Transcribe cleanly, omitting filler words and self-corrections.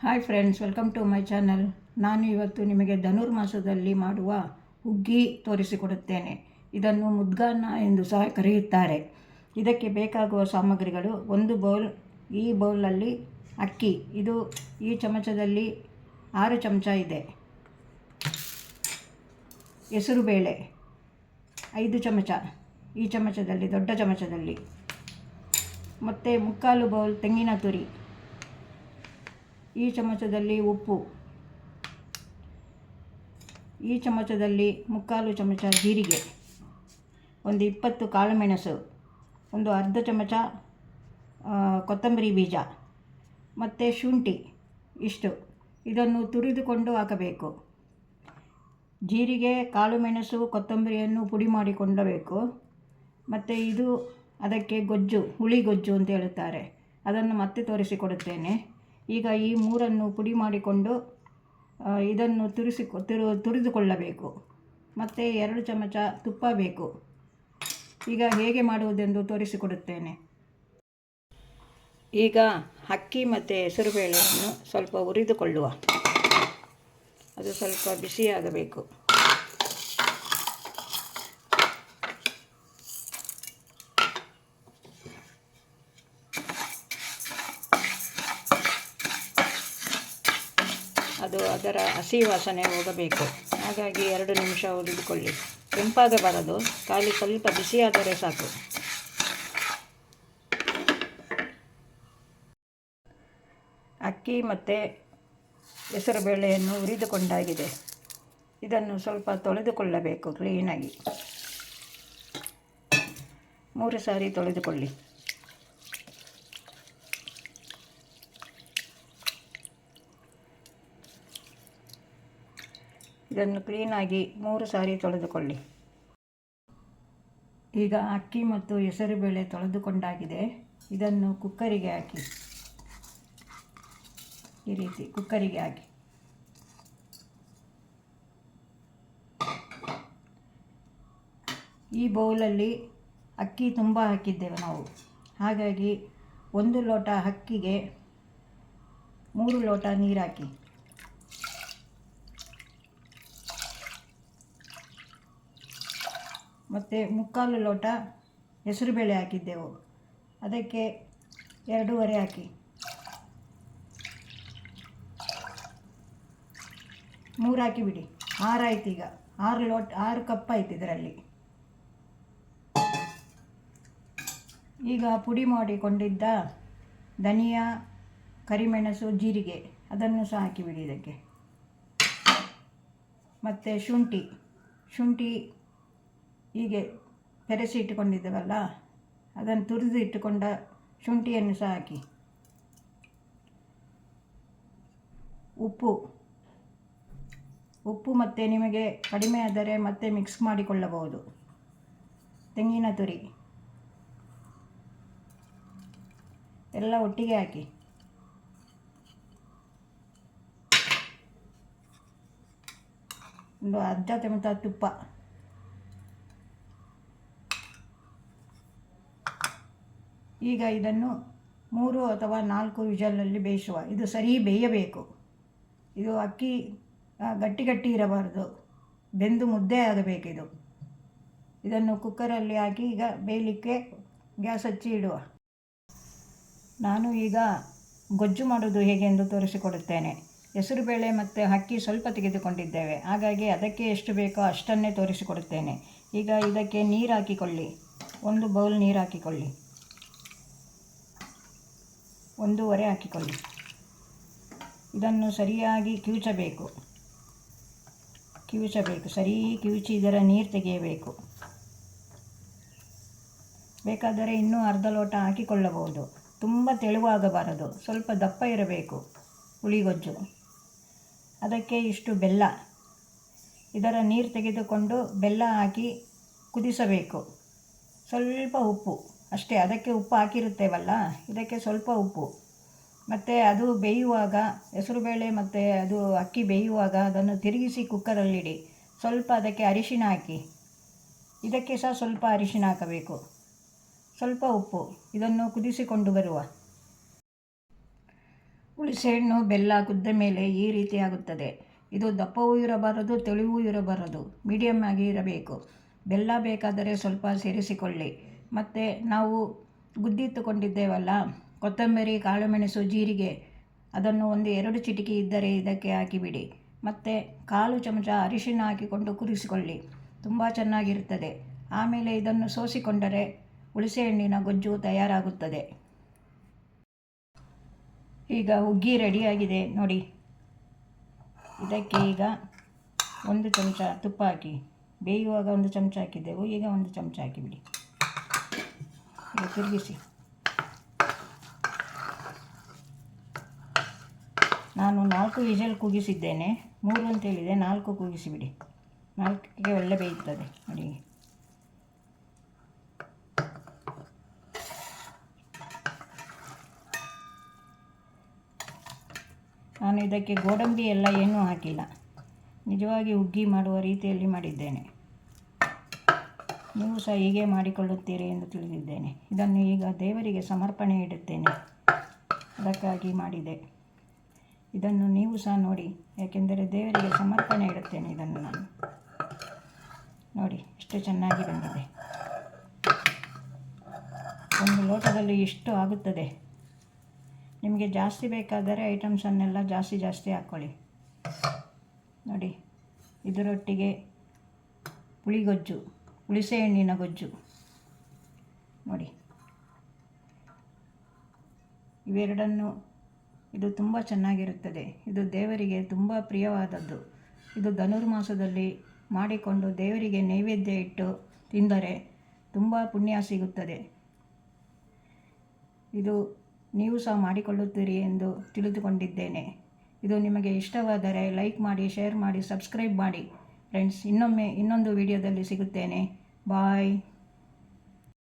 Hi friends, welcome to my channel. ನಾನು ಇವತ್ತು ನಿಮಗೆ ಧನುರ್ಮಾಸದಲ್ಲಿ ಮಾಡುವ ಹುಗ್ಗಿ ತೋರಿಸಿಕೊಡುತ್ತೇನೆ. ಇದನ್ನು ಮುದ್ಗಾನ್ನ ಎಂದು ಸಹ ಕರೆಯುತ್ತಾರೆ. ಇದಕ್ಕೆ ಬೇಕಾಗುವ ಸಾಮಗ್ರಿಗಳು: ಒಂದು ಬೌಲ್. ಈ ಬೌಲಲ್ಲಿ ಅಕ್ಕಿ, ಇದು ಈ ಚಮಚದಲ್ಲಿ 6 ಚಮಚ ಇದೆ. ಹೆಸರುಬೇಳೆ 5 ಚಮಚ, ಈ ಚಮಚದಲ್ಲಿ, ದೊಡ್ಡ ಚಮಚದಲ್ಲಿ. ಮತ್ತು 3/4 ಬೌಲ್ ತೆಂಗಿನ ತುರಿ, ಈ ಚಮಚದಲ್ಲಿ ಉಪ್ಪು, ಈ ಚಮಚದಲ್ಲಿ 3/4 ಚಮಚ ಜೀರಿಗೆ, ಒಂದು 20 ಕಾಳುಮೆಣಸು, ಒಂದು ಅರ್ಧ ಚಮಚ ಕೊತ್ತಂಬರಿ ಬೀಜ ಮತ್ತು ಶುಂಠಿ. ಇಷ್ಟು. ಇದನ್ನು ತುರಿದುಕೊಂಡು ಹಾಕಬೇಕು. ಜೀರಿಗೆ, ಕಾಳುಮೆಣಸು, ಕೊತ್ತಂಬರಿಯನ್ನು ಪುಡಿ ಮಾಡಿಕೊಳ್ಳಬೇಕು. ಮತ್ತು ಇದು ಅದಕ್ಕೆ ಗೊಜ್ಜು, ಹುಳಿ ಗೊಜ್ಜು ಅಂತ ಹೇಳುತ್ತಾರೆ. ಅದನ್ನು ಮತ್ತೆ ತೋರಿಸಿಕೊಡುತ್ತೇನೆ. ಈಗ ಈ ಮೂರನ್ನು ಪುಡಿ ಮಾಡಿಕೊಂಡು ಇದನ್ನು ತುರಿದುಕೊಳ್ಳಬೇಕು. ಮತ್ತು 2 ಚಮಚ ತುಪ್ಪ ಬೇಕು. ಈಗ ಹೇಗೆ ಮಾಡುವುದೆಂದು ತೋರಿಸಿಕೊಡುತ್ತೇನೆ. ಈಗ ಅಕ್ಕಿ ಮತ್ತು ಹೆಸರುಬೇಳೆಯನ್ನು ಸ್ವಲ್ಪ ಹುರಿದುಕೊಳ್ಳುವ. ಅದು ಸ್ವಲ್ಪ ಬಿಸಿಯಾಗಬೇಕು. ಅದು ಅದರ ಹಸಿ ವಾಸನೆ ಹೋಗಬೇಕು. ಹಾಗಾಗಿ 2 ನಿಮಿಷ ಹುರಿದುಕೊಳ್ಳಿ. ಕೆಂಪಾಗಬಾರದು, ಖಾಲಿ ಸ್ವಲ್ಪ ಬಿಸಿಯಾದರೆ ಸಾಕು. ಅಕ್ಕಿ ಮತ್ತು ಹೆಸರುಬೇಳೆಯನ್ನು ಹುರಿದುಕೊಂಡಾಗಿದೆ. ಇದನ್ನು ಸ್ವಲ್ಪ ತೊಳೆದುಕೊಳ್ಳಬೇಕು ಕ್ಲೀನಾಗಿ. 3 ಸಾರಿ ತೊಳೆದುಕೊಳ್ಳಿ. ಇದನ್ನು ಕ್ಲೀನಾಗಿ 3 ಸಾರಿ ತೊಳೆದುಕೊಳ್ಳಿ. ಈಗ ಅಕ್ಕಿ ಮತ್ತು ಹೆಸರುಬೇಳೆ ತೊಳೆದುಕೊಂಡಾಗಿದೆ. ಇದನ್ನು ಕುಕ್ಕರಿಗೆ ಹಾಕಿ, ಈ ರೀತಿ ಕುಕ್ಕರಿಗೆ ಹಾಕಿ. ಈ ಬೌಲಲ್ಲಿ ಅಕ್ಕಿ ತುಂಬ ಹಾಕಿದ್ದೇವೆ ನಾವು. ಹಾಗಾಗಿ 1 ಲೋಟ ಅಕ್ಕಿಗೆ 3 ಲೋಟ ನೀರು ಹಾಕಿ. ಮತ್ತು 3/4 ಲೋಟ ಹೆಸರುಬೇಳೆ ಹಾಕಿದ್ದೆವು, ಅದಕ್ಕೆ 2.5 ಹಾಕಿ. 3 ಹಾಕಿಬಿಡಿ. 6 ಆಯ್ತು. ಈಗ 6 ಕಪ್ ಆಯ್ತು ಇದರಲ್ಲಿ. ಈಗ ಪುಡಿ ಮಾಡಿಕೊಂಡಿದ್ದ ಧನಿಯಾ, ಕರಿಮೆಣಸು, ಜೀರಿಗೆ ಅದನ್ನು ಸಹ ಹಾಕಿಬಿಡಿ ಇದಕ್ಕೆ. ಮತ್ತು ಶುಂಠಿ ಹೀಗೆ ಬೆರೆಸಿ ಇಟ್ಟುಕೊಂಡಿದ್ದೇವಲ್ಲ, ಅದನ್ನು ತುರಿದು ಇಟ್ಟುಕೊಂಡ ಶುಂಠಿಯನ್ನು ಸಹ ಹಾಕಿ. ಉಪ್ಪು ಮತ್ತು ನಿಮಗೆ ಕಡಿಮೆ ಆದರೆ ಮತ್ತೆ ಮಿಕ್ಸ್ ಮಾಡಿಕೊಳ್ಳಬಹುದು. ತೆಂಗಿನ ತುರಿ ಎಲ್ಲ ಒಟ್ಟಿಗೆ ಹಾಕಿ. ಒಂದು ಅರ್ಧ ಚಮಚ ತುಪ್ಪ. ಈಗ ಇದನ್ನು 3 ಅಥವಾ 4 ವಿಷಲಲ್ಲಿ ಬೇಯಿಸುವ. ಇದು ಸರಿ ಬೇಯಬೇಕು. ಇದು ಅಕ್ಕಿ ಗಟ್ಟಿ ಇರಬಾರದು, ಬೆಂದು ಮುದ್ದೆ ಆಗಬೇಕಿದು. ಇದನ್ನು ಕುಕ್ಕರಲ್ಲಿ ಹಾಕಿ ಈಗ ಬೇಯಲಿಕ್ಕೆ ಗ್ಯಾಸ್ ಹಚ್ಚಿ ಇಡುವ. ನಾನು ಈಗ ಗೊಜ್ಜು ಮಾಡೋದು ಹೇಗೆ ಎಂದು ತೋರಿಸಿಕೊಡುತ್ತೇನೆ. ಹೆಸರುಬೇಳೆ ಮತ್ತು ಅಕ್ಕಿ ಸ್ವಲ್ಪ ತೆಗೆದುಕೊಂಡಿದ್ದೇವೆ, ಹಾಗಾಗಿ ಅದಕ್ಕೆ ಎಷ್ಟು ಬೇಕೋ ಅಷ್ಟನ್ನೇ ತೋರಿಸಿಕೊಡುತ್ತೇನೆ. ಈಗ ಇದಕ್ಕೆ ನೀರು ಹಾಕಿಕೊಳ್ಳಿ. 1 ಬೌಲ್ ನೀರು ಹಾಕಿಕೊಳ್ಳಿ. 1.5 ಹಾಕಿಕೊಳ್ಳಿ. ಇದನ್ನು ಸರಿಯಾಗಿ ಕಿವುಚಬೇಕು. ಸರಿ ಕಿವುಚಿ ಇದರ ನೀರು ತೆಗೆಯಬೇಕು. ಬೇಕಾದರೆ ಇನ್ನೂ ಅರ್ಧ ಲೋಟ ಹಾಕಿಕೊಳ್ಳಬಹುದು. ತುಂಬ ತೆಳುವಾಗಬಾರದು, ಸ್ವಲ್ಪ ದಪ್ಪ ಇರಬೇಕು ಹುಳಿಗೊಜ್ಜು. ಅದಕ್ಕೆ ಇಷ್ಟು ಬೆಲ್ಲ. ಇದರ ನೀರು ತೆಗೆದುಕೊಂಡು ಬೆಲ್ಲ ಹಾಕಿ ಕುದಿಸಬೇಕು. ಸ್ವಲ್ಪ ಉಪ್ಪು ಅಷ್ಟೇ, ಅದಕ್ಕೆ ಉಪ್ಪು ಹಾಕಿರುತ್ತೇವಲ್ಲ, ಇದಕ್ಕೆ ಸ್ವಲ್ಪ ಉಪ್ಪು. ಮತ್ತು ಅದು ಬೇಯುವಾಗ, ಹೆಸರುಬೇಳೆ ಮತ್ತು ಅದು ಅಕ್ಕಿ ಬೇಯುವಾಗ ಅದನ್ನು ತಿರುಗಿಸಿ ಕುಕ್ಕರಲ್ಲಿಡಿ. ಸ್ವಲ್ಪ ಅದಕ್ಕೆ ಅರಿಶಿನ ಹಾಕಿ. ಇದಕ್ಕೆ ಸಹ ಸ್ವಲ್ಪ ಅರಿಶಿನ ಹಾಕಬೇಕು. ಸ್ವಲ್ಪ ಉಪ್ಪು. ಇದನ್ನು ಕುದಿಸಿಕೊಂಡು ಬರುವ. ಹುಣಸೆಹಣ್ಣು ಬೆಲ್ಲ ಕುದ್ದ ಮೇಲೆ ಈ ರೀತಿ ಆಗುತ್ತದೆ. ಇದು ದಪ್ಪವೂ ಇರಬಾರದು, ತೆಳುವೂ ಇರಬಾರದು, ಮೀಡಿಯಮ್ ಆಗಿ ಇರಬೇಕು. ಬೆಲ್ಲ ಬೇಕಾದರೆ ಸ್ವಲ್ಪ ಸೇರಿಸಿಕೊಳ್ಳಿ. ಮತ್ತು ನಾವು ಗುದ್ದಿಟ್ಟುಕೊಂಡಿದ್ದೇವಲ್ಲ, ಕೊತ್ತಂಬರಿ, ಕಾಳುಮೆಣಸು, ಜೀರಿಗೆ, ಅದನ್ನು 1-2 ಚಿಟಿಕೆ ಇದ್ದರೆ ಇದಕ್ಕೆ ಹಾಕಿಬಿಡಿ. ಮತ್ತು 1/4 ಚಮಚ ಅರಿಶಿಣ ಹಾಕಿಕೊಂಡು ಕುದಿಸಿಕೊಳ್ಳಿ. ತುಂಬ ಚೆನ್ನಾಗಿರುತ್ತದೆ. ಆಮೇಲೆ ಇದನ್ನು ಸೋಸಿಕೊಂಡರೆ ಹುಣಸೆಹಣ್ಣಿನ ಗೊಜ್ಜು ತಯಾರಾಗುತ್ತದೆ. ಈಗ ಹುಗ್ಗಿ ರೆಡಿಯಾಗಿದೆ ನೋಡಿ. ಇದಕ್ಕೆ ಈಗ 1 ಚಮಚ ತುಪ್ಪ ಹಾಕಿ, ಬೇಯುವಾಗ 1 ಚಮಚ ಹಾಕಿದ್ದೆವು, ಈಗ 1 ಚಮಚ ಹಾಕಿಬಿಡಿ. ಈಗ ತಿರುಗಿಸಿ. ನಾನು 4 ವಿಷಲ್ ಕೂಗಿಸಿದ್ದೇನೆ, 3 ಅಂತ ಹೇಳಿದೆ, 4 ಕೂಗಿಸಿಬಿಡಿ. 4ಕ್ಕೆ ಒಳ್ಳೆ ಬೇಯುತ್ತದೆ ನೋಡಿ. ನಾನು ಇದಕ್ಕೆ ಗೋಡಂಬಿ ಎಲ್ಲ ಏನೂ ಹಾಕಿಲ್ಲ, ನಿಜವಾಗಿ ಹುಗ್ಗಿ ಮಾಡುವ ರೀತಿಯಲ್ಲಿ ಮಾಡಿದ್ದೇನೆ. ನೀವು ಸಹ ಹೀಗೆ ಮಾಡಿಕೊಳ್ಳುತ್ತೀರಿ ಎಂದು ತಿಳಿದಿದ್ದೇನೆ. ಇದನ್ನು ಈಗ ದೇವರಿಗೆ ಸಮರ್ಪಣೆ ಇಡುತ್ತೇನೆ, ಅದಕ್ಕಾಗಿ ಮಾಡಿದೆ. ಇದನ್ನು ನೀವು ಸಹ ನೋಡಿ, ಯಾಕೆಂದರೆ ದೇವರಿಗೆ ಸಮರ್ಪಣೆ ಇಡುತ್ತೇನೆ ಇದನ್ನು ನಾನು. ನೋಡಿ ಎಷ್ಟು ಚೆನ್ನಾಗಿ ಬಂದಿದೆ. 1 ಲೋಟದಲ್ಲಿ ಇಷ್ಟು ಆಗುತ್ತದೆ. ನಿಮಗೆ ಜಾಸ್ತಿ ಬೇಕಾದರೆ ಐಟಮ್ಸನ್ನೆಲ್ಲ ಜಾಸ್ತಿ ಹಾಕ್ಕೊಳ್ಳಿ. ನೋಡಿ, ಇದರೊಟ್ಟಿಗೆ ಪುಳಿಗೊಜ್ಜು, ಹುಣಸೆಹಣ್ಣಿನ ಗೊಜ್ಜು ನೋಡಿ. ಇವೆರಡನ್ನು ಇದು ತುಂಬ ಚೆನ್ನಾಗಿರುತ್ತದೆ. ಇದು ದೇವರಿಗೆ ತುಂಬ ಪ್ರಿಯವಾದದ್ದು. ಇದು ಧನುರ್ಮಾಸದಲ್ಲಿ ಮಾಡಿಕೊಂಡು ದೇವರಿಗೆ ನೈವೇದ್ಯ ಇಟ್ಟು ತಿಂದರೆ ತುಂಬ ಪುಣ್ಯ ಸಿಗುತ್ತದೆ. ಇದು ನೀವು ಸಹ ಮಾಡಿಕೊಳ್ಳುತ್ತೀರಿ ಎಂದು ತಿಳಿದುಕೊಂಡಿದ್ದೇನೆ. ಇದು ನಿಮಗೆ ಇಷ್ಟವಾದರೆ ಲೈಕ್ ಮಾಡಿ, ಶೇರ್ ಮಾಡಿ, ಸಬ್ಸ್ಕ್ರೈಬ್ ಮಾಡಿ ಫ್ರೆಂಡ್ಸ್. ಇನ್ನೊಂದು ವಿಡಿಯೋದಲ್ಲಿ ಸಿಗುತ್ತೇನೆ. ಬಾಯ್.